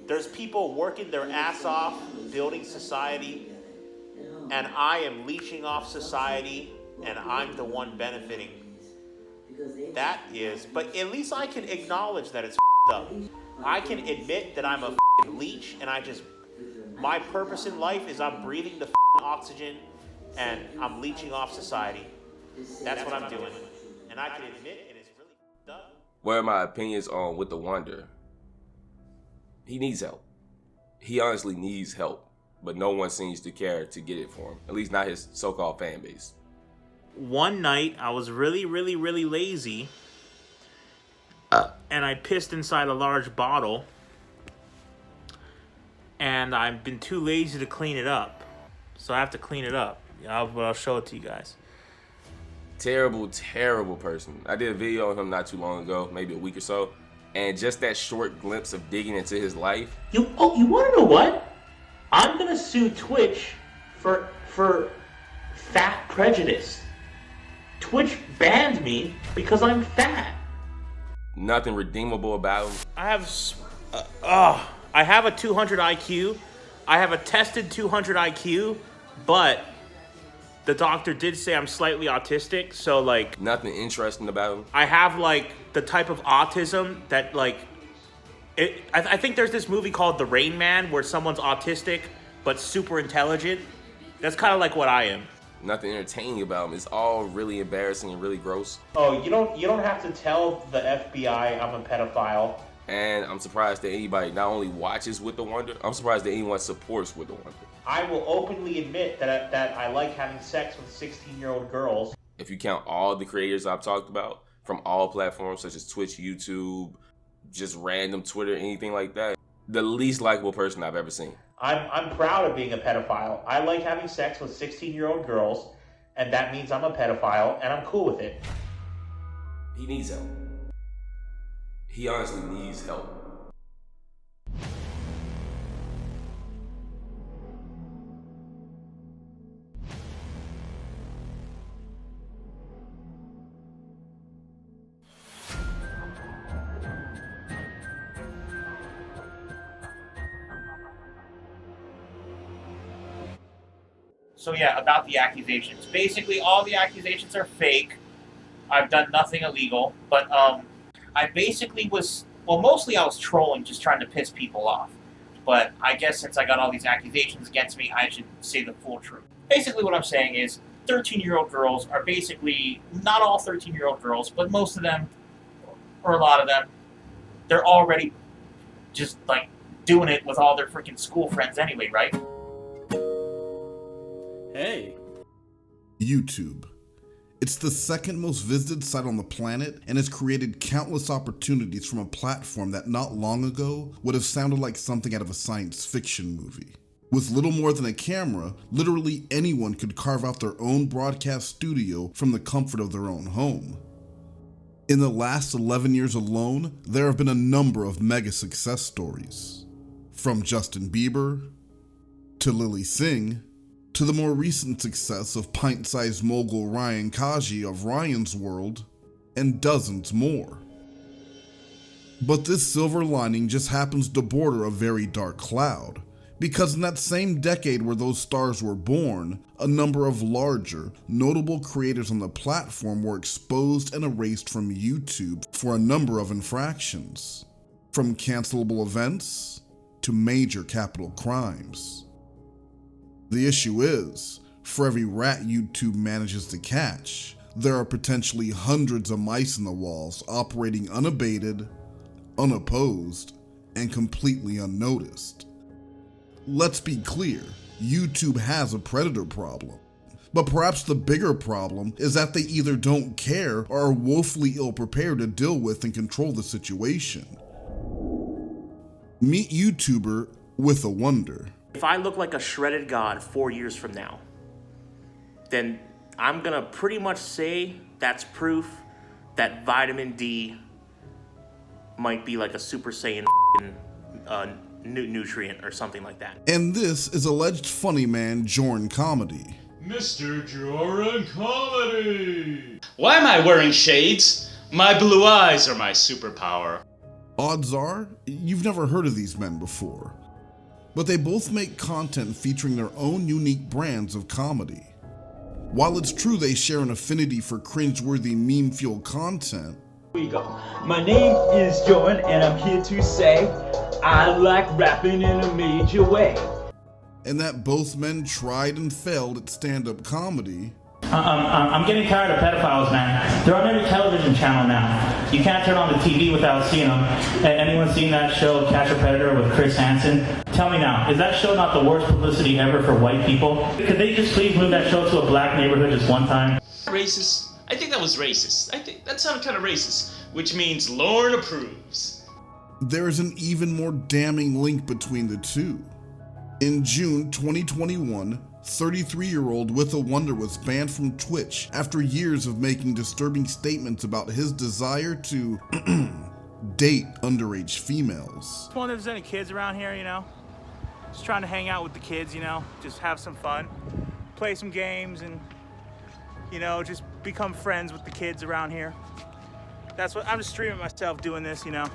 There's people working their ass off, building society, and I am leeching off society, and I'm the one benefiting. That is, but at least I can acknowledge that it's up. I can admit that I'm a leech, and my purpose in life is I'm breathing the oxygen, and I'm leeching off society. That's what I'm doing. And I can admit it is really up. What are my opinions on WithAWonder? He needs help. He honestly needs help, but no one seems to care to get it for him. At least not his so-called fan base. One night, I was really lazy, and I pissed inside a large bottle, and I've been too lazy to clean it up. So I have to clean it up. I'll show it to you guys. Terrible person. I did a video on him not too long ago, maybe a week or so, and just that short glimpse of digging into his life. You want to know what? I'm gonna sue Twitch for fat prejudice. Twitch banned me because I'm fat. Nothing redeemable about him. I have a 200 IQ. I have a tested 200 IQ, but the doctor did say I'm slightly autistic, so like... Nothing interesting about him. I have like the type of autism that like... I think there's this movie called The Rain Man where someone's autistic but super intelligent. That's kind of like what I am. Nothing entertaining about him. It's all really embarrassing and really gross. Oh, you don't have to tell the FBI I'm a pedophile. And I'm surprised that anybody not only watches WithAWonder, I'm surprised that anyone supports WithAWonder. I will openly admit that I like having sex with 16-year-old girls. If you count all the creators I've talked about from all platforms such as Twitch, YouTube, just random Twitter, anything like that, the least likable person I've ever seen. I'm proud of being a pedophile. I like having sex with 16-year-old girls, and that means I'm a pedophile, and I'm cool with it. He needs help. He honestly needs help. So yeah, about the accusations. Basically, all the accusations are fake. I've done nothing illegal, but I basically mostly I was trolling, just trying to piss people off. But I guess since I got all these accusations against me, I should say the full truth. Basically what I'm saying is 13-year-old girls are basically, not all 13-year-old girls, but most of them, or a lot of them, they're already just like doing it with all their freaking school friends anyway, right? Hey. YouTube. It's the second most visited site on the planet and has created countless opportunities from a platform that not long ago would have sounded like something out of a science fiction movie. With little more than a camera, literally anyone could carve out their own broadcast studio from the comfort of their own home. In the last 11 years alone, there have been a number of mega success stories. From Justin Bieber, to Lily Singh, to the more recent success of pint-sized mogul Ryan Kaji of Ryan's World, and dozens more. But this silver lining just happens to border a very dark cloud, because in that same decade where those stars were born, a number of larger, notable creators on the platform were exposed and erased from YouTube for a number of infractions, from cancelable events to major capital crimes. The issue is, for every rat YouTube manages to catch, there are potentially hundreds of mice in the walls operating unabated, unopposed, and completely unnoticed. Let's be clear, YouTube has a predator problem. But perhaps the bigger problem is that they either don't care or are woefully ill-prepared to deal with and control the situation. Meet YouTuber WithAWonder. If I look like a shredded god 4 years from now, then I'm gonna pretty much say that's proof that vitamin D might be like a Super Saiyan nutrient or something like that. And this is alleged funny man Jorrun Comedy. Mr. Jorrun Comedy! Why am I wearing shades? My blue eyes are my superpower. Odds are, you've never heard of these men before. But they both make content featuring their own unique brands of comedy. While it's true they share an affinity for cringeworthy meme-fueled content, Here we go. My name is Jorrun, and I'm here to say I like rapping in a major way. and that both men tried and failed at stand-up comedy, I'm getting tired of pedophiles, man. They're on every television channel now. You can't turn on the TV without seeing them. Anyone seen that show, Catch a Predator, with Chris Hansen? Tell me now, is that show not the worst publicity ever for white people? Could they just please move that show to a black neighborhood just one time? Racist? I think that was racist. I think that sounded kind of racist, which means Lauren approves. there is an even more damning link between the two. In June 2021, 33-year-old WithAWonder was banned from Twitch after years of making disturbing statements about his desire to date underage females. Just wonder if there's any kids around here, you know? Just trying to hang out with the kids, you know? Just have some fun, play some games, and, you know, just become friends with the kids around here. That's what, I'm just streaming myself doing this, you know?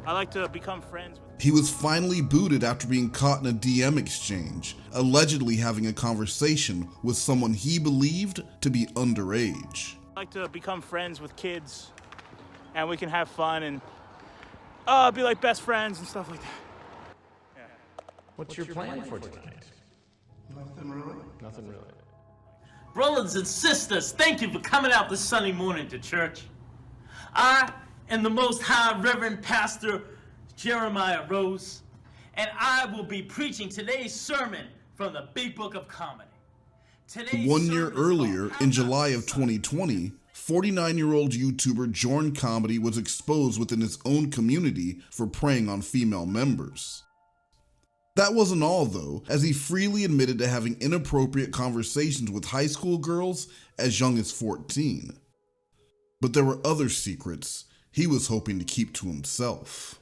I like to become friends with. He was finally booted after being caught in a DM exchange, allegedly having a conversation with someone he believed to be underage. I like to become friends with kids, and we can have fun and be like best friends and stuff like that. Yeah. What's your plan for tonight? Nothing really. Brothers and sisters, thank you for coming out this Sunday morning to church. I am the Most High Reverend Pastor Jeremiah Rose, and I will be preaching today's sermon from the Big Book of Comedy. Today's 1 year sermon is earlier, called in July of 2020, 49-year-old YouTuber Jorrun Comedy was exposed within his own community for preying on female members. That wasn't all though, as he freely admitted to having inappropriate conversations with high school girls as young as 14. But there were other secrets he was hoping to keep to himself.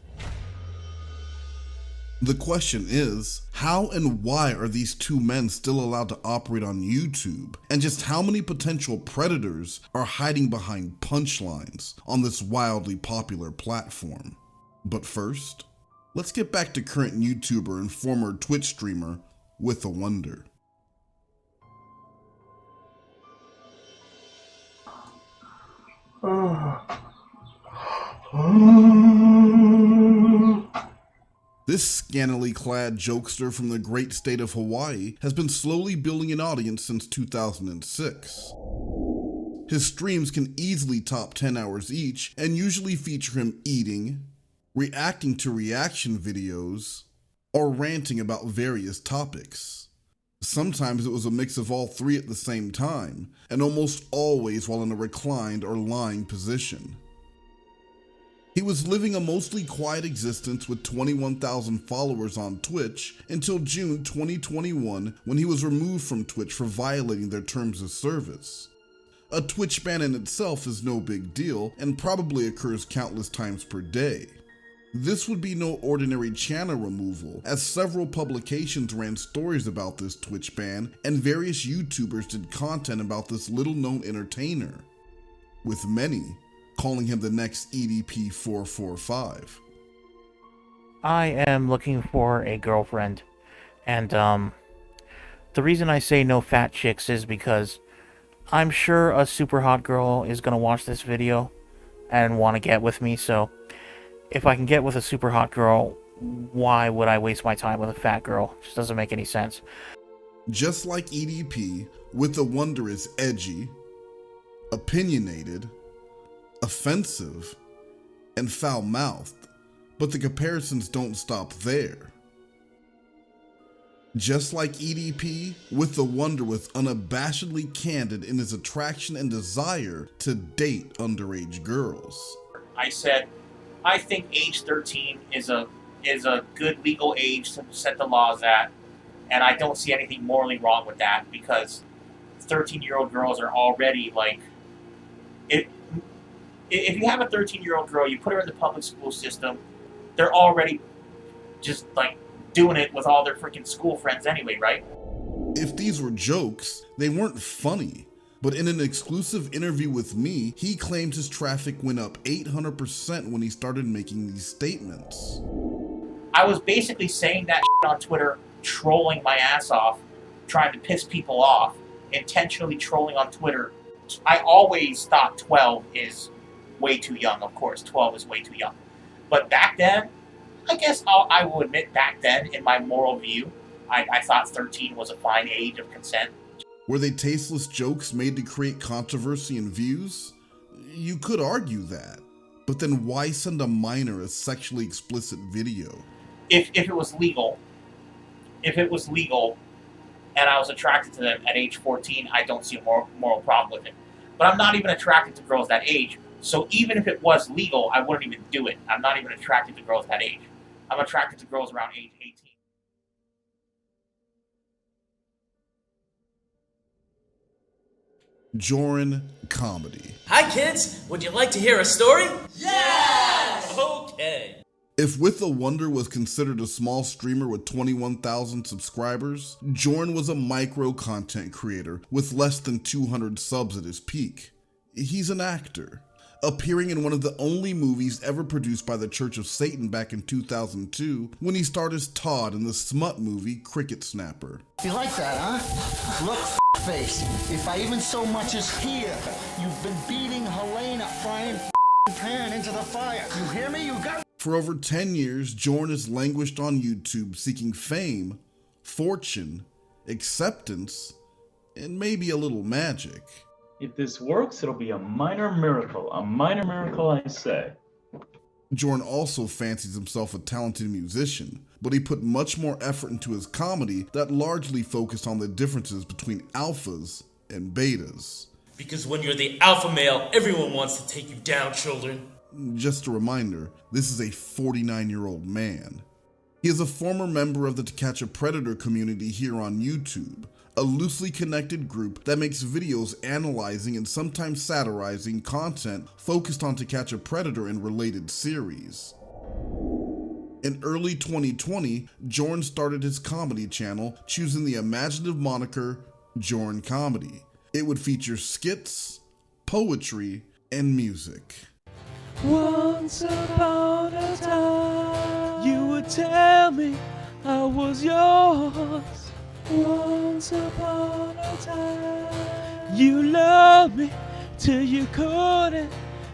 The question is, how and why are these two men still allowed to operate on YouTube? And just how many potential predators are hiding behind punchlines on this wildly popular platform? But first, let's get back to current YouTuber and former Twitch streamer, WithAWonder. This scantily clad jokester from the great state of Hawaii has been slowly building an audience since 2006. His streams can easily top 10 hours each and usually feature him eating, reacting to reaction videos, or ranting about various topics. Sometimes it was a mix of all three at the same time, and almost always while in a reclined or lying position. He was living a mostly quiet existence with 21,000 followers on Twitch until June 2021 when he was removed from Twitch for violating their terms of service. A Twitch ban in itself is no big deal and probably occurs countless times per day. This would be no ordinary channel removal, as several publications ran stories about this Twitch ban and various YouTubers did content about this little-known entertainer, with many calling him the next EDP 445. I am looking for a girlfriend, and the reason I say no fat chicks is because I'm sure a super hot girl is gonna watch this video and want to get with me, so if I can get with a super hot girl, why would I waste my time with a fat girl? It just doesn't make any sense. Just like EDP, WithAWonder is edgy, opinionated, offensive, and foul-mouthed, but the comparisons don't stop there. Just like EDP, WithAWonder was unabashedly candid in his attraction and desire to date underage girls. I said, I think age 13 is a good legal age to set the laws at, and I don't see anything morally wrong with that because 13-year-old girls are already like, if you have a 13-year-old girl, you put her in the public school system, they're already just like doing it with all their freaking school friends anyway, right? If these were jokes, they weren't funny, But in an exclusive interview with me, he claimed his traffic went up 800% when he started making these statements. I was basically saying that shit on Twitter, trolling my ass off, trying to piss people off, intentionally trolling on Twitter. I always thought 12 is way too young, of course. 12 is way too young. But back then, I guess I will admit back then, in my moral view, I thought 13 was a fine age of consent. Were they tasteless jokes made to create controversy and views? You could argue that. But then why send a minor a sexually explicit video? If it was legal, and I was attracted to them at age 14, I don't see a moral problem with it. But I'm not even attracted to girls that age, so even if it was legal, I wouldn't even do it. I'm not even attracted to girls that age. I'm attracted to girls around age 18. Jorrun Comedy. Hi kids, would you like to hear a story? Yes! Okay. If WithAWonder was considered a small streamer with 21,000 subscribers, Jorrun was a micro content creator with less than 200 subs at his peak. He's an actor, appearing in one of the only movies ever produced by the Church of Satan back in 2002 when he starred as Todd in the smut movie Cricket Snapper. You like that, huh? Look, face, if I even so much as hear you've been beating Helena frying pan into the fire. You hear me? You got. For over 10 years, Jorrun has languished on YouTube seeking fame, fortune, acceptance, and maybe a little magic. If this works, it'll be a minor miracle, I say. Jorrun also fancies himself a talented musician, but he put much more effort into his comedy that largely focused on the differences between alphas and betas. Because when you're the alpha male, everyone wants to take you down, children. Just a reminder, this is a 49-year-old man. He is a former member of the To Catch a Predator community here on YouTube, a loosely connected group that makes videos analyzing and sometimes satirizing content focused on To Catch a Predator and related series. In early 2020, Jorrun started his comedy channel, choosing the imaginative moniker Jorrun Comedy. It would feature skits, poetry, and music. Once upon a time, you would tell me I was yours. Once upon a time, you loved me till you couldn't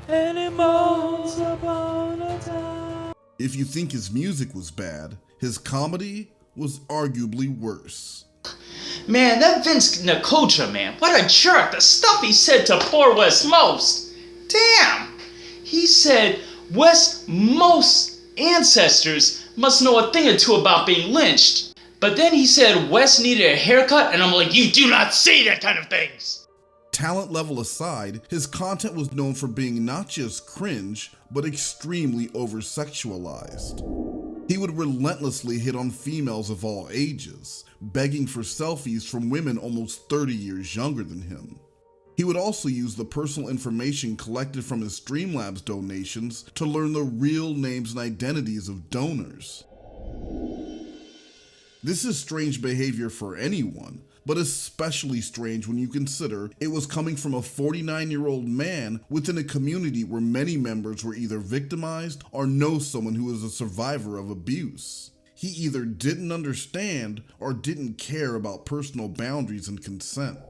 anymore. Once upon a time. If you think his music was bad, his comedy was arguably worse. Man, that Vince Nakocha, man, what a jerk. The stuff he said to poor Wes Most. Damn. He said Wes Most's ancestors must know a thing or two about being lynched. But then he said Wes needed a haircut, and I'm like, you do not say that kind of things. Talent level aside, his content was known for being not just cringe, but extremely over-sexualized. He would relentlessly hit on females of all ages, begging for selfies from women almost 30 years younger than him. He would also use the personal information collected from his Streamlabs donations to learn the real names and identities of donors. This is strange behavior for anyone, but especially strange when you consider it was coming from a 49-year-old man within a community where many members were either victimized or know someone who is a survivor of abuse. He either didn't understand or didn't care about personal boundaries and consent.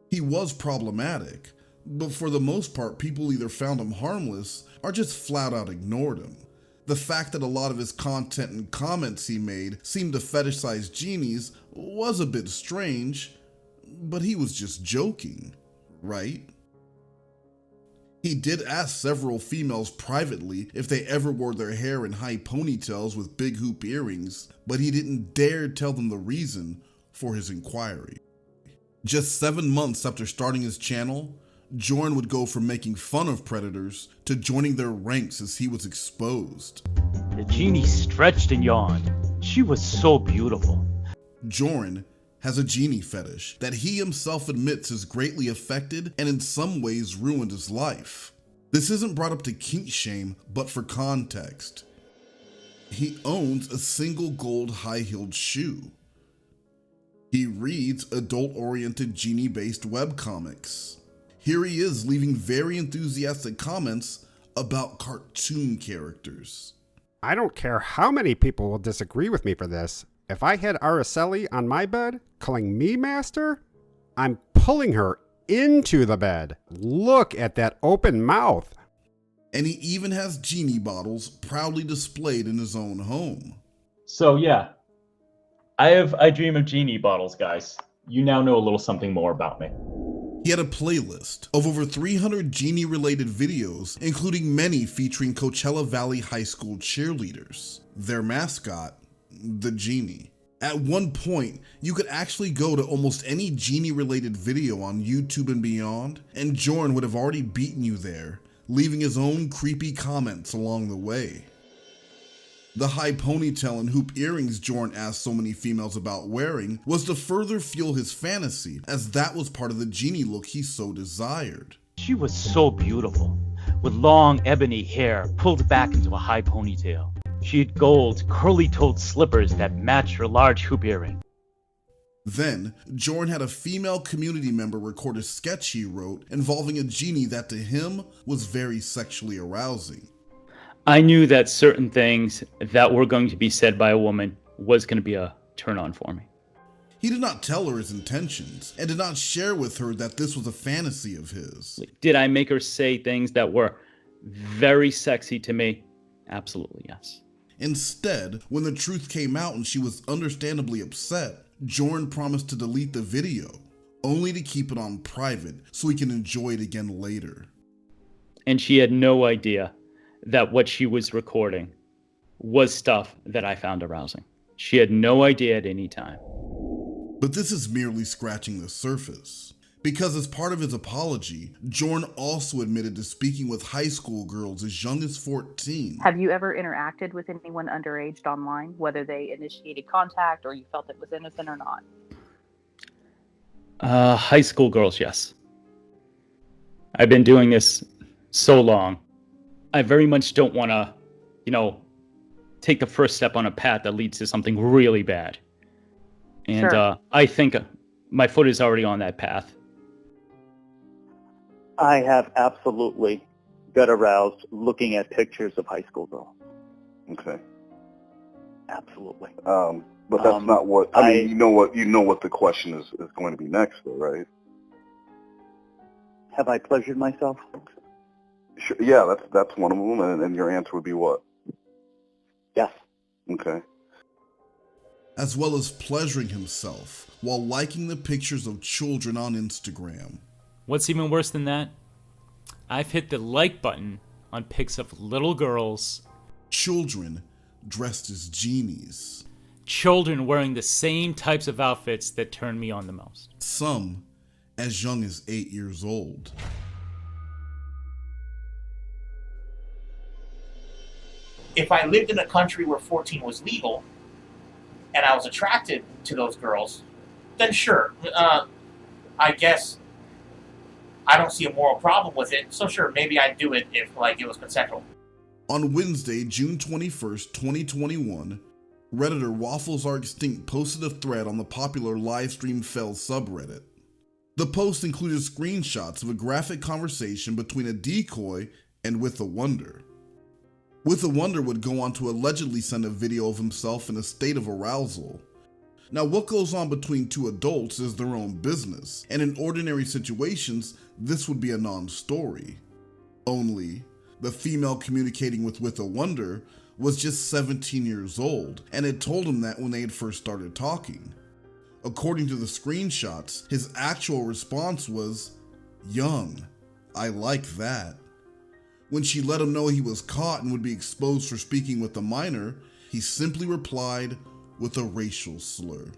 He was problematic, but for the most part, people either found him harmless or just flat out ignored him. The fact that a lot of his content and comments he made seemed to fetishize genies was a bit strange, but he was just joking, right? He did ask several females privately if they ever wore their hair in high ponytails with big hoop earrings, but he didn't dare tell them the reason for his inquiry. Just 7 months after starting his channel, Jorrun would go from making fun of predators to joining their ranks as he was exposed. The genie stretched and yawned. She was so beautiful. Jorrun has a genie fetish that he himself admits has greatly affected and in some ways ruined his life. This isn't brought up to kink shame, but for context. He owns a single gold high-heeled shoe. He reads adult-oriented genie-based webcomics. Here he is leaving very enthusiastic comments about cartoon characters. I don't care how many people will disagree with me for this. If I had Araceli on my bed, calling me master, I'm pulling her into the bed. Look at that open mouth. And he even has genie bottles proudly displayed in his own home. So yeah, I dream of genie bottles, guys. You now know a little something more about me. He had a playlist of over 300 genie-related videos, including many featuring Coachella Valley High School cheerleaders. Their mascot, the genie. At one point, you could actually go to almost any genie-related video on YouTube and beyond, and Jorrun would have already beaten you there, leaving his own creepy comments along the way. The high ponytail and hoop earrings Jorrun asked so many females about wearing was to further fuel his fantasy, as that was part of the genie look he so desired. She was so beautiful, with long ebony hair pulled back into a high ponytail. She had gold, curly-toed slippers that matched her large hoop earring. Then, Jorrun had a female community member record a sketch he wrote involving a genie that to him was very sexually arousing. I knew that certain things that were going to be said by a woman was going to be a turn-on for me. He did not tell her his intentions, and did not share with her that this was a fantasy of his. Did I make her say things that were very sexy to me? Absolutely, yes. Instead, when the truth came out and she was understandably upset, Jorrun promised to delete the video, only to keep it on private so he can enjoy it again later. And she had no idea that what she was recording was stuff that I found arousing. She had no idea at any time. But this is merely scratching the surface. Because as part of his apology, Jorrun also admitted to speaking with high school girls as young as 14. Have you ever interacted with anyone underage online, whether they initiated contact or you felt it was innocent or not? High school girls, yes. I've been doing this so long. I very much don't want to, take the first step on a path that leads to something really bad. And Sure. I think my foot is already on that path. I have absolutely got aroused looking at pictures of high school girls. Okay. Absolutely. But that's not what I mean. You know what the question is going to be next, though, right? Have I pleasured myself? Sure, yeah, that's one of them, and your answer would be what? Yes. Okay. As well as pleasuring himself while liking the pictures of children on Instagram. What's even worse than that? I've hit the like button on pics of little girls. Children dressed as genies. Children wearing the same types of outfits that turn me on the most. Some as young as 8 years old. If I lived in a country where 14 was legal, and I was attracted to those girls, then sure, I guess I don't see a moral problem with it. So sure, maybe I'd do it if it was consensual. On Wednesday, June 21st, 2021, Redditor Waffles Are Extinct posted a thread on the popular Livestream Fail subreddit. The post included screenshots of a graphic conversation between a decoy and WithAWonder. WithAWonder would go on to allegedly send a video of himself in a state of arousal. Now, what goes on between two adults is their own business, and in ordinary situations, this would be a non-story. Only, the female communicating with WithAWonder was just 17 years old, and had told him that when they had first started talking. According to the screenshots, his actual response was, "Young, I like that." When she let him know he was caught and would be exposed for speaking with a minor, he simply replied with a racial slur.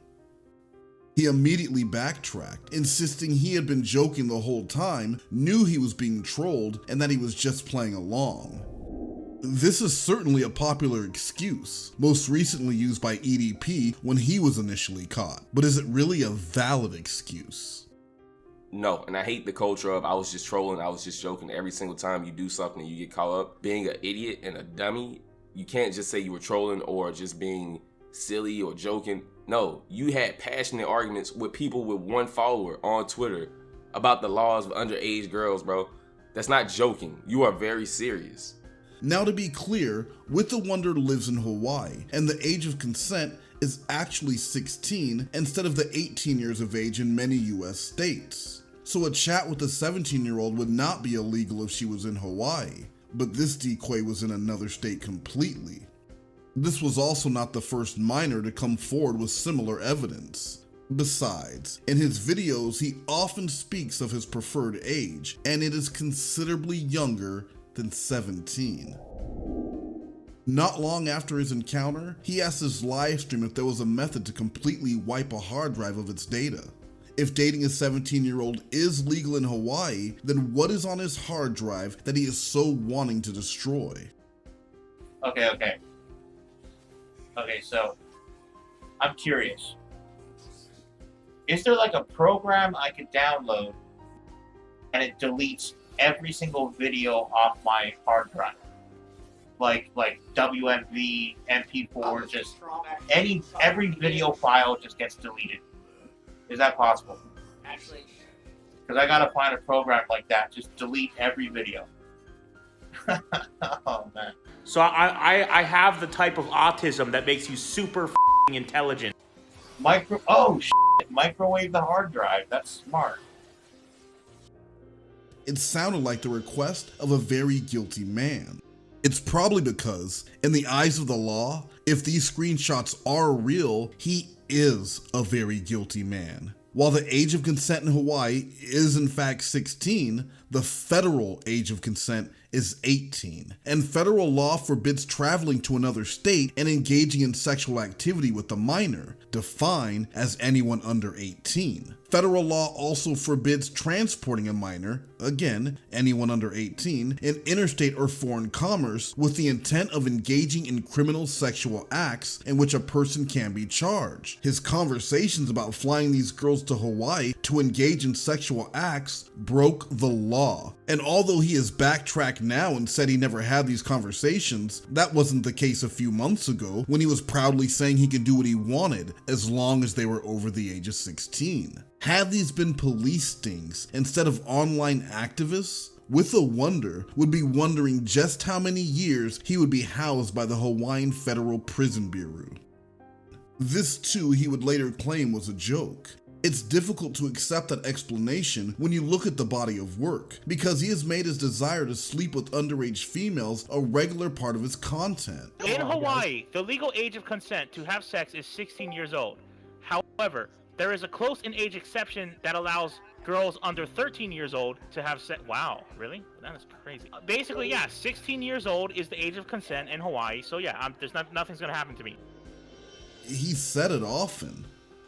He immediately backtracked, insisting he had been joking the whole time, knew he was being trolled, and that he was just playing along. This is certainly a popular excuse, most recently used by EDP when he was initially caught, but is it really a valid excuse? No, and I hate the culture of I was just trolling, I was just joking. Every single time you do something and you get caught up being an idiot and a dummy, you can't just say you were trolling or just being silly or joking. No, you had passionate arguments with people with 1 follower on Twitter about the laws of underage girls, bro. That's not joking. You are very serious. Now, to be clear, WithAWonder lives in Hawaii, and the age of consent is actually 16 instead of the 18 years of age in many US states. So a chat with a 17-year-old would not be illegal if she was in Hawaii, but this decoy was in another state completely. This was also not the first minor to come forward with similar evidence. Besides, in his videos he often speaks of his preferred age, and it is considerably younger than 17. Not long after his encounter, he asked his livestream if there was a method to completely wipe a hard drive of its data. If dating a 17-year-old is legal in Hawaii, then what is on his hard drive that he is so wanting to destroy? Okay, so I'm curious. Is there like a program I could download and it deletes every single video off my hard drive? Like WMV, MP4, just every video file just gets deleted. Is that possible? Actually, because I gotta find a program like that. Just delete every video. Oh man. So I have the type of autism that makes you super f***ing intelligent. Microwave the hard drive. That's smart. It sounded like the request of a very guilty man. It's probably because, in the eyes of the law, if these screenshots are real, he is a very guilty man. While the age of consent in Hawaii is in fact 16, the federal age of consent is 18. And federal law forbids traveling to another state and engaging in sexual activity with a minor, defined as anyone under 18. Federal law also forbids transporting a minor, again, anyone under 18, in interstate or foreign commerce with the intent of engaging in criminal sexual acts in which a person can be charged. His conversations about flying these girls to Hawaii to engage in sexual acts broke the law. And although he has backtracked now and said he never had these conversations, that wasn't the case a few months ago when he was proudly saying he could do what he wanted as long as they were over the age of 16. Had these been police stings instead of online activists, WithAWonder would be wondering just how many years he would be housed by the Hawaiian Federal Prison Bureau. This too he would later claim was a joke. It's difficult to accept that explanation when you look at the body of work, because he has made his desire to sleep with underage females a regular part of his content. In Hawaii, the legal age of consent to have sex is 16 years old. However, there is a close-in-age exception that allows girls under 13 years old to have sex. Wow, really? That is crazy. Basically, yeah, 16 years old is the age of consent in Hawaii, so yeah, nothing's gonna happen to me. He said it often.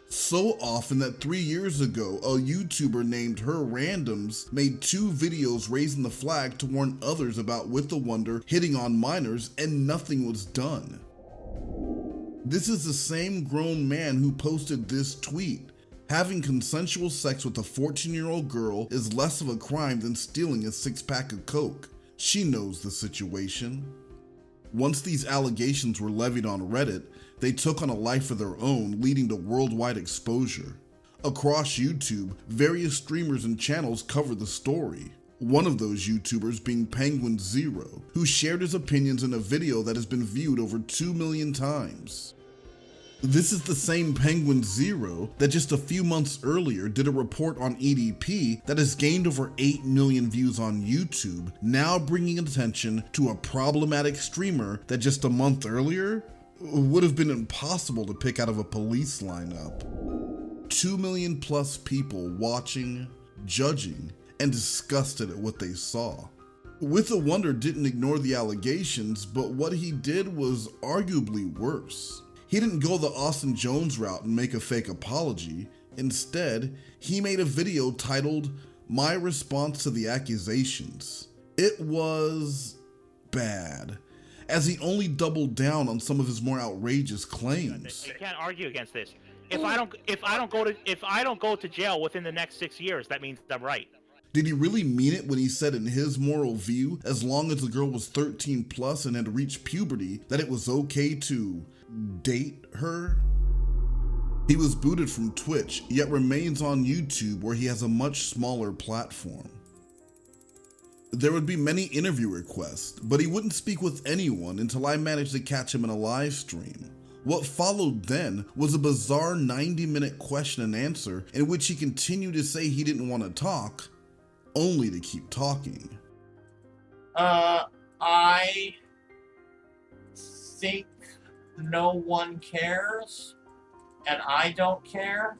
So often that 3 years ago, a YouTuber named Her Randoms made 2 videos raising the flag to warn others about WithAWonder hitting on minors, and nothing was done. This is the same grown man who posted this tweet. Having consensual sex with a 14-year-old girl is less of a crime than stealing a 6-pack of Coke. She knows the situation. Once these allegations were levied on Reddit, they took on a life of their own, leading to worldwide exposure. Across YouTube, various streamers and channels covered the story. One of those YouTubers being Penguin Zero, who shared his opinions in a video that has been viewed over 2 million times. This is the same Penguin Zero that just a few months earlier did a report on EDP that has gained over 8 million views on YouTube, now bringing attention to a problematic streamer that just a month earlier would have been impossible to pick out of a police lineup. 2 million plus people watching, judging, and disgusted at what they saw. WithAWonder didn't ignore the allegations, but what he did was arguably worse. He didn't go the Austin Jones route and make a fake apology. Instead, he made a video titled, "My Response to the Accusations." It was bad, as he only doubled down on some of his more outrageous claims. You can't argue against this. If I don't go to jail within the next 6 years, that means I'm right. Did he really mean it when he said in his moral view, as long as the girl was 13 plus and had reached puberty, that it was okay to date her? He was booted from Twitch, yet remains on YouTube where he has a much smaller platform. There would be many interview requests, but he wouldn't speak with anyone until I managed to catch him in a live stream. What followed then was a bizarre 90-minute question and answer in which he continued to say he didn't want to talk, only to keep talking. I think no one cares, and I don't care.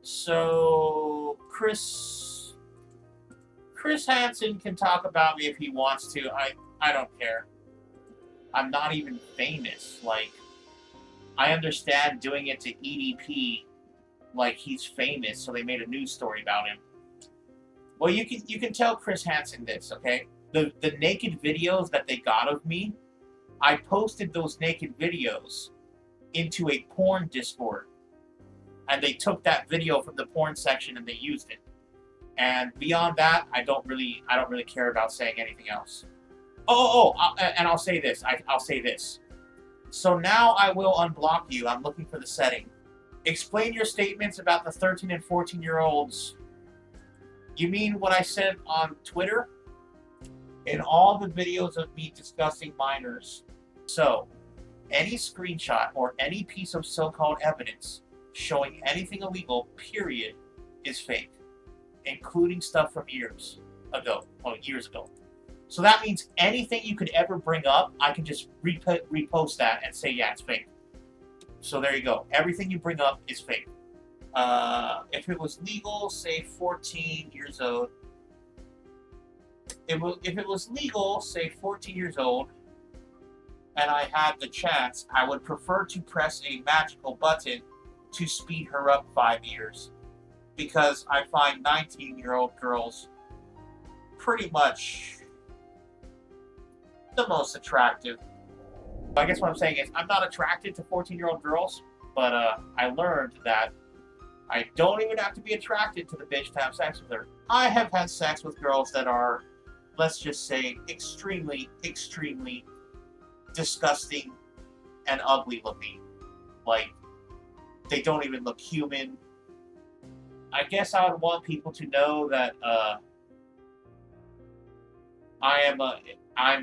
So Chris Hansen can talk about me if he wants to. I don't care. I'm not even famous. Like, I understand doing it to EDP like he's famous, so they made a news story about him. Well, you can tell Chris Hansen this, okay? The naked videos that they got of me, I posted those naked videos into a porn Discord, and they took that video from the porn section and they used it. And beyond that, I don't really care about saying anything else. And I'll say this. I'll say this. So now I will unblock you. I'm looking for the setting. Explain your statements about the 13 and 14-year-olds. You mean what I said on Twitter? In all the videos of me discussing minors. So, any screenshot or any piece of so-called evidence showing anything illegal, period, is fake. Including stuff from years ago. So that means anything you could ever bring up, I can just repost that and say, yeah, it's fake. So there you go. Everything you bring up is fake. If it was legal, say 14 years old. If it was legal, say 14 years old, and I had the chance, I would prefer to press a magical button to speed her up 5 years. Because I find 19-year-old girls pretty much the most attractive. I guess what I'm saying is I'm not attracted to 14-year-old girls, but I learned that I don't even have to be attracted to the bitch to have sex with her. I have had sex with girls that are, let's just say, extremely, extremely disgusting and ugly looking. Like, they don't even look human. I guess I would want people to know that I'm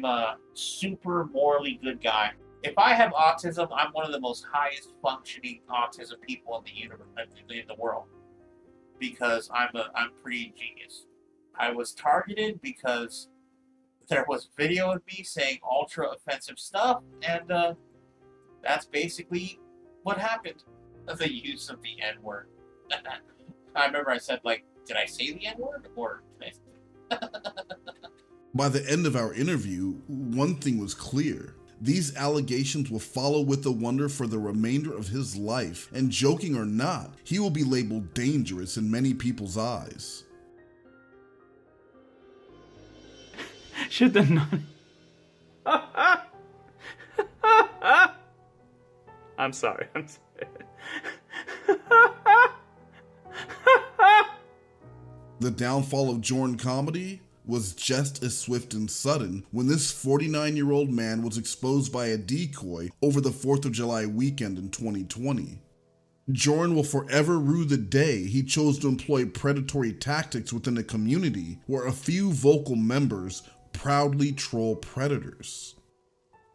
a super morally good guy. If I have autism, I'm one of the most highest functioning autism people in the universe, in the world, because I'm pretty genius. I was targeted because there was video of me saying ultra offensive stuff, and that's basically what happened. The use of the N-word. I remember I said, like, did I say the N-word, or did I say... By the end of our interview, one thing was clear. These allegations will follow WithAWonder for the remainder of his life, and joking or not, he will be labeled dangerous in many people's eyes. Should the nun... I'm sorry. The downfall of Jorrun Comedy was just as swift and sudden when this 49-year-old man was exposed by a decoy over the 4th of July weekend in 2020. Jorrun will forever rue the day he chose to employ predatory tactics within a community where a few vocal members proudly troll predators.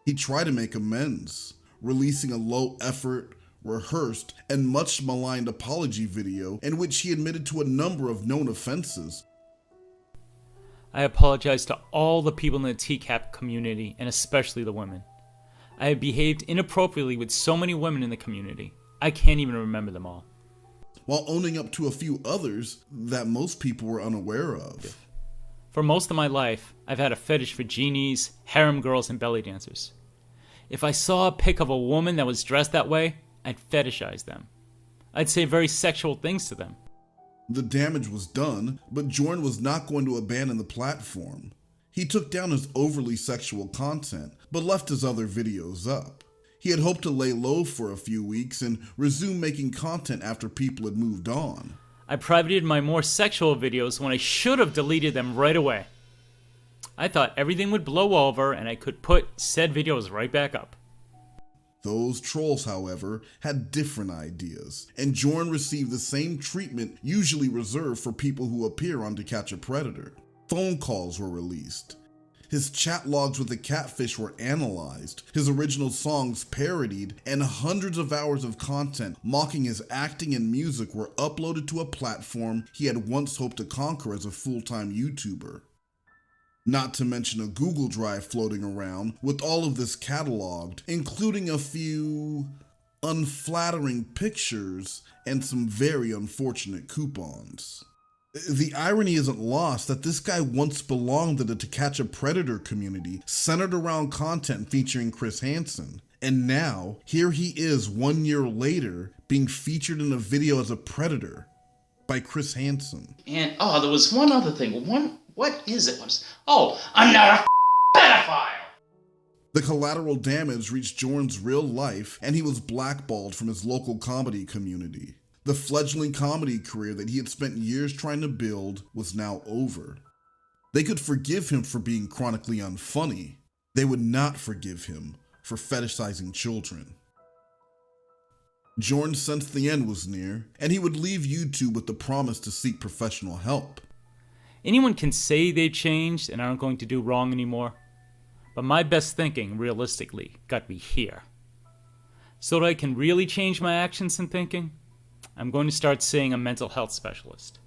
He tried to make amends, releasing a low-effort, rehearsed, and much maligned apology video in which he admitted to a number of known offenses. I apologize to all the people in the TCAP community, and especially the women. I have behaved inappropriately with so many women in the community. I can't even remember them all. While owning up to a few others that most people were unaware of. For most of my life, I've had a fetish for genies, harem girls, and belly dancers. If I saw a pic of a woman that was dressed that way, I'd fetishize them. I'd say very sexual things to them. The damage was done, but Jorrun was not going to abandon the platform. He took down his overly sexual content, but left his other videos up. He had hoped to lay low for a few weeks and resume making content after people had moved on. I privated my more sexual videos when I should have deleted them right away. I thought everything would blow over and I could put said videos right back up. Those trolls, however, had different ideas, and Jorrun received the same treatment usually reserved for people who appear on To Catch a Predator. Phone calls were released. His chat logs with the catfish were analyzed, his original songs parodied, and hundreds of hours of content mocking his acting and music were uploaded to a platform he had once hoped to conquer as a full-time YouTuber. Not to mention a Google Drive floating around with all of this cataloged, including a few unflattering pictures and some very unfortunate coupons. The irony isn't lost that this guy once belonged to the To Catch a Predator community centered around content featuring Chris Hansen. And now, here he is 1 year later being featured in a video as a predator by Chris Hansen. And, there was one other thing. What is it? I'm not a pedophile! The collateral damage reached Jorrun's real life, and he was blackballed from his local comedy community. The fledgling comedy career that he had spent years trying to build was now over. They could forgive him for being chronically unfunny. They would not forgive him for fetishizing children. Jorrun sensed the end was near, and he would leave YouTube with the promise to seek professional help. Anyone can say they've changed and aren't going to do wrong anymore, but my best thinking, realistically, got me here. So that I can really change my actions and thinking, I'm going to start seeing a mental health specialist.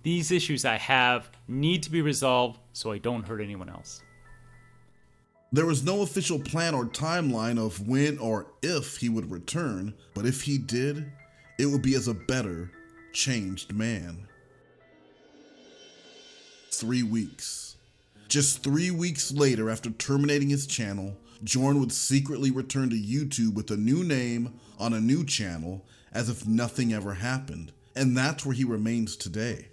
These issues I have need to be resolved so I don't hurt anyone else. There was no official plan or timeline of when or if he would return, but if he did, it would be as a better, changed man. 3 weeks. Just 3 weeks later, after terminating his channel, Jorrun would secretly return to YouTube with a new name on a new channel as if nothing ever happened, and that's where he remains today.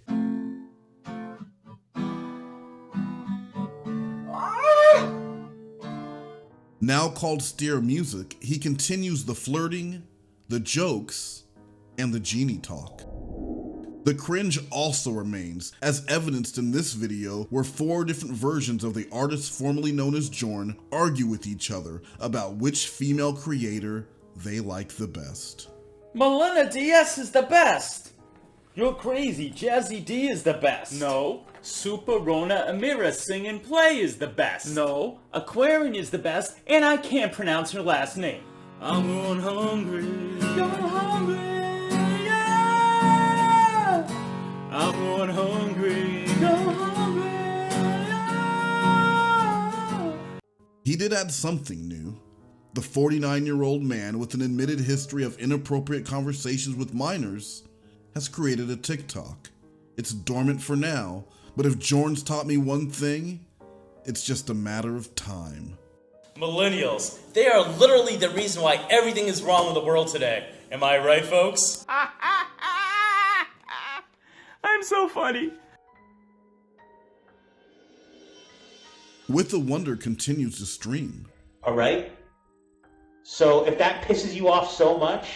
Now called Steer Music, he continues the flirting, the jokes, and the genie talk. The cringe also remains, as evidenced in this video where 4 different versions of the artist formerly known as Jorrun argue with each other about which female creator they like the best. Melina DS is the best! You're crazy, Jazzy D is the best! No, Super Rona Amira Sing and Play is the best! No, Aquarian is the best, and I can't pronounce her last name. I'm going hungry. Going hungry. I'm going hungry. Going hungry. He did add something new. The 49-year-old man with an admitted history of inappropriate conversations with minors has created a TikTok. It's dormant for now, but if Jorrun's taught me one thing, it's just a matter of time. Millennials, they are literally the reason why everything is wrong with the world today. Am I right, folks? I'm so funny. WithAWonder continues to stream. Alright? So if that pisses you off so much,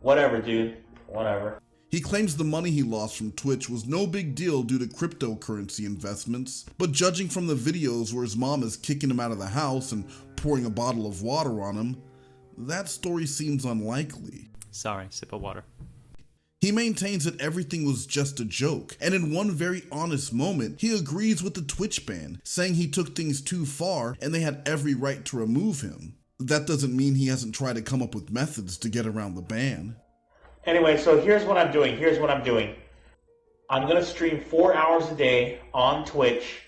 whatever, dude. Whatever. He claims the money he lost from Twitch was no big deal due to cryptocurrency investments, but judging from the videos where his mom is kicking him out of the house and pouring a bottle of water on him, that story seems unlikely. Sorry, sip of water. He maintains that everything was just a joke, and in one very honest moment, he agrees with the Twitch ban, saying he took things too far and they had every right to remove him. That doesn't mean he hasn't tried to come up with methods to get around the ban. Anyway, so here's what I'm doing. I'm going to stream 4 hours a day on Twitch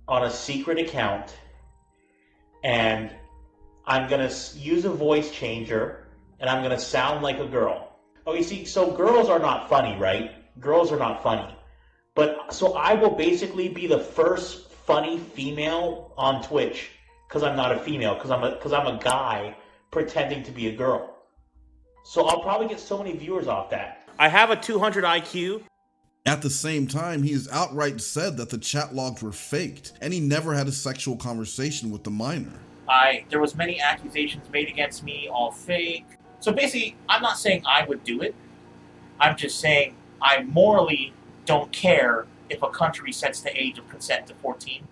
on a secret account, and I'm going to use a voice changer, and I'm going to sound like a girl. Oh, you see, so girls are not funny, right? Girls are not funny. But, so I will basically be the first funny female on Twitch, because I'm not a female, because I'm a guy pretending to be a girl. So I'll probably get so many viewers off that. I have a 200 IQ. At the same time, he has outright said that the chat logs were faked, and he never had a sexual conversation with the minor. There was many accusations made against me, all fake. So basically, I'm not saying I would do it. I'm just saying I morally don't care if a country sets the age of consent to 14.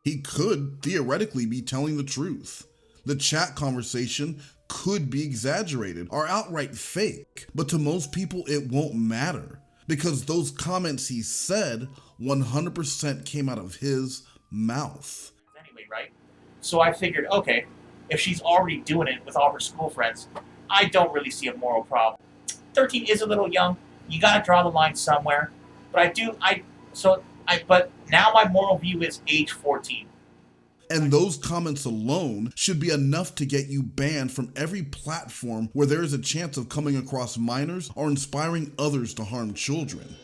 He could theoretically be telling the truth. The chat conversation could be exaggerated or outright fake, but to most people it won't matter because those comments he said 100% came out of his mouth. Anyway, right? So I figured, okay, if she's already doing it with all her school friends, I don't really see a moral problem. 13 is a little young. You gotta draw the line somewhere. But but now my moral view is age 14. And those comments alone should be enough to get you banned from every platform where there is a chance of coming across minors or inspiring others to harm children.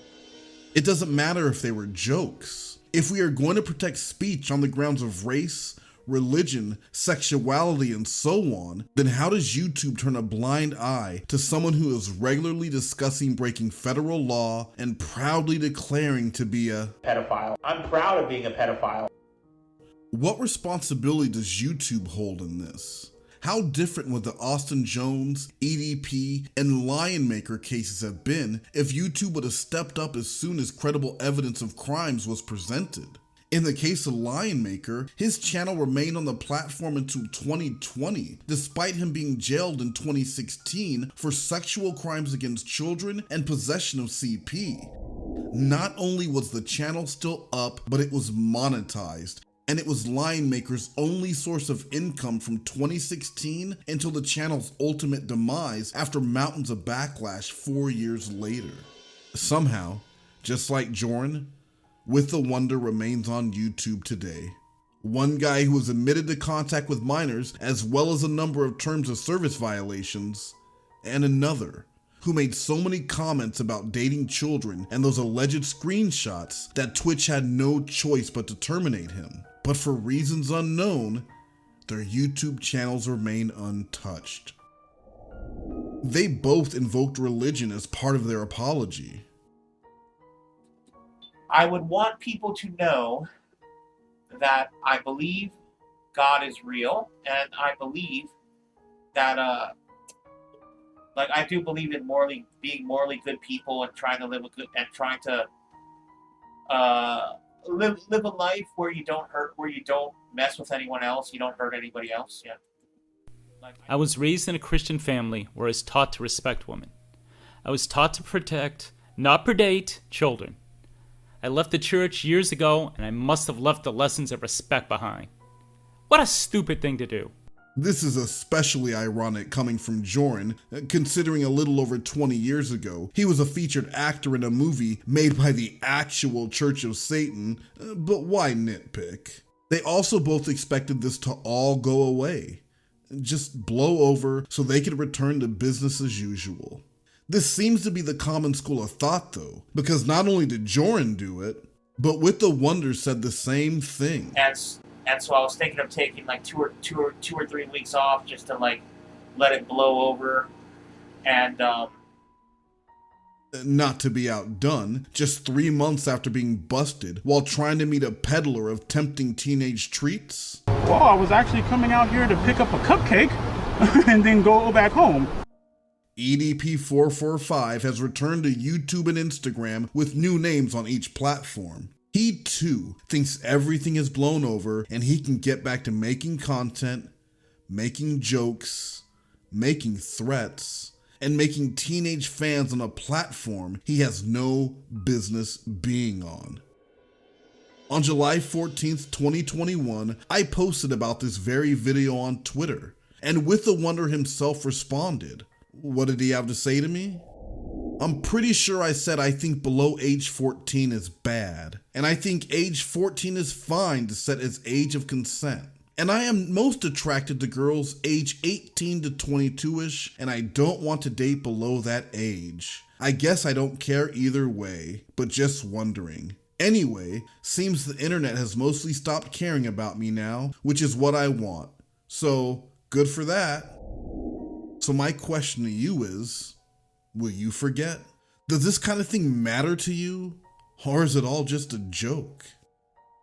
It doesn't matter if they were jokes. If we are going to protect speech on the grounds of race, religion, sexuality, and so on, then how does YouTube turn a blind eye to someone who is regularly discussing breaking federal law and proudly declaring to be a pedophile? I'm proud of being a pedophile. What responsibility does YouTube hold in this? How different would the Austin Jones, EDP, and Lion Maker cases have been if YouTube would have stepped up as soon as credible evidence of crimes was presented? In the case of Lion Maker, his channel remained on the platform until 2020, despite him being jailed in 2016 for sexual crimes against children and possession of CP. Not only was the channel still up, but it was monetized, and it was Lion Maker's only source of income from 2016 until the channel's ultimate demise after mountains of backlash 4 years later. Somehow, just like Jorrun, WithAWonder remains on YouTube today. One guy who was admitted to contact with minors as well as a number of terms of service violations, and another who made so many comments about dating children and those alleged screenshots that Twitch had no choice but to terminate him. But for reasons unknown, their YouTube channels remain untouched. They both invoked religion as part of their apology. I would want people to know that I believe God is real, and I believe that, I do believe in being morally good people and trying to live live a life where you don't hurt, where you don't mess with anyone else, you don't hurt anybody else. Yeah. I was raised in a Christian family where I was taught to respect women. I was taught to protect, not predate, children. I left the church years ago, and I must have left the lessons of respect behind. What a stupid thing to do. This is especially ironic coming from Jorrun, considering a little over 20 years ago, he was a featured actor in a movie made by the actual Church of Satan, but why nitpick? They also both expected this to all go away, just blow over so they could return to business as usual. This seems to be the common school of thought though, because not only did Jorrun do it, but WithAWonder said the same thing. And so I was thinking of taking like two or 3 weeks off just to let it blow over, and not to be outdone, just 3 months after being busted while trying to meet a peddler of tempting teenage treats. Well, I was actually coming out here to pick up a cupcake and then go back home. EDP445 has returned to YouTube and Instagram with new names on each platform. He too thinks everything is blown over and he can get back to making content, making jokes, making threats, and making teenage fans on a platform he has no business being on. On July 14th, 2021, I posted about this very video on Twitter, and WithAWonder himself responded. What did he have to say to me? I'm pretty sure I said I think below age 14 is bad, and I think age 14 is fine to set as age of consent. And I am most attracted to girls age 18 to 22-ish, and I don't want to date below that age. I guess I don't care either way, but just wondering. Anyway, seems the internet has mostly stopped caring about me now, which is what I want. So, good for that. So my question to you is, will you forget? Does this kind of thing matter to you? Or is it all just a joke?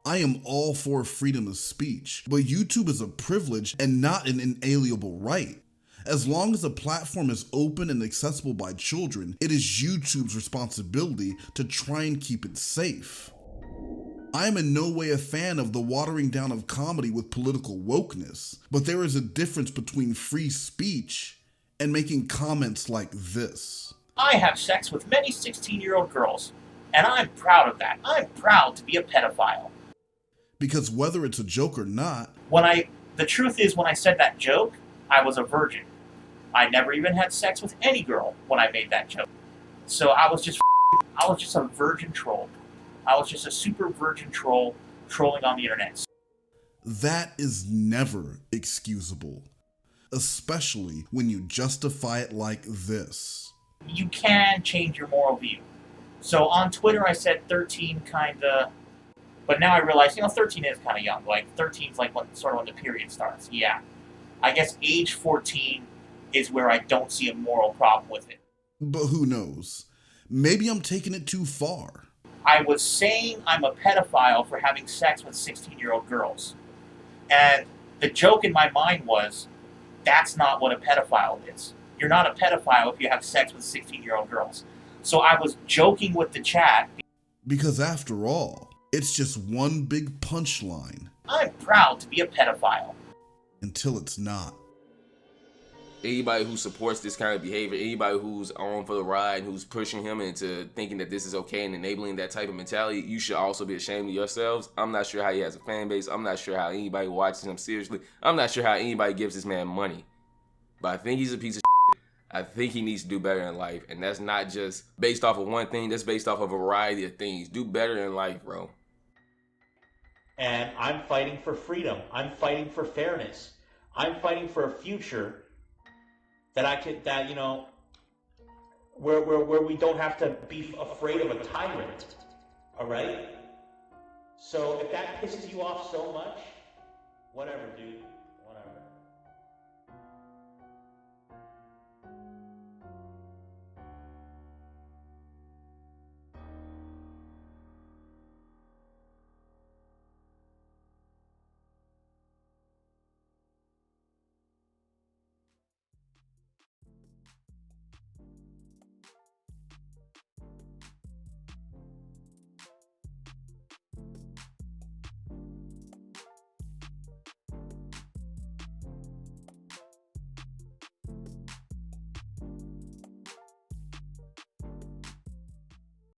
I am all for freedom of speech, but YouTube is a privilege and not an inalienable right. As long as a platform is open and accessible by children, it is YouTube's responsibility to try and keep it safe. I am in no way a fan of the watering down of comedy with political wokeness, but there is a difference between free speech and making comments like this. I have sex with many 16-year-old girls, and I'm proud of that. I'm proud to be a pedophile. Because whether it's a joke or not, the truth is, when I said that joke, I was a virgin. I never even had sex with any girl when I made that joke. So I was just a virgin troll. I was just a super virgin troll trolling on the internet. that is never excusable, especially when you justify it like this. You can change your moral view. So on Twitter I said 13 kinda, but now I realize, 13 is kinda young. Like 13 is like when the period starts. Yeah. I guess age 14 is where I don't see a moral problem with it. But who knows? Maybe I'm taking it too far. I was saying I'm a pedophile for having sex with 16-year-old girls. And the joke in my mind was, that's not what a pedophile is. You're not a pedophile if you have sex with 16-year-old girls. So I was joking with the chat. Because after all, it's just one big punchline. I'm proud to be a pedophile. Until it's not. Anybody who supports this kind of behavior, anybody who's on for the ride, who's pushing him into thinking that this is okay and enabling that type of mentality, you should also be ashamed of yourselves. I'm not sure how he has a fan base. I'm not sure how anybody watches him seriously. I'm not sure how anybody gives this man money. But I think he's a piece of shit. I think he needs to do better in life. And that's not just based off of one thing. That's based off of a variety of things. Do better in life, bro. And I'm fighting for freedom. I'm fighting for fairness. I'm fighting for a future where we don't have to be afraid of a tyrant. All right? So if that pisses you off so much, whatever, dude.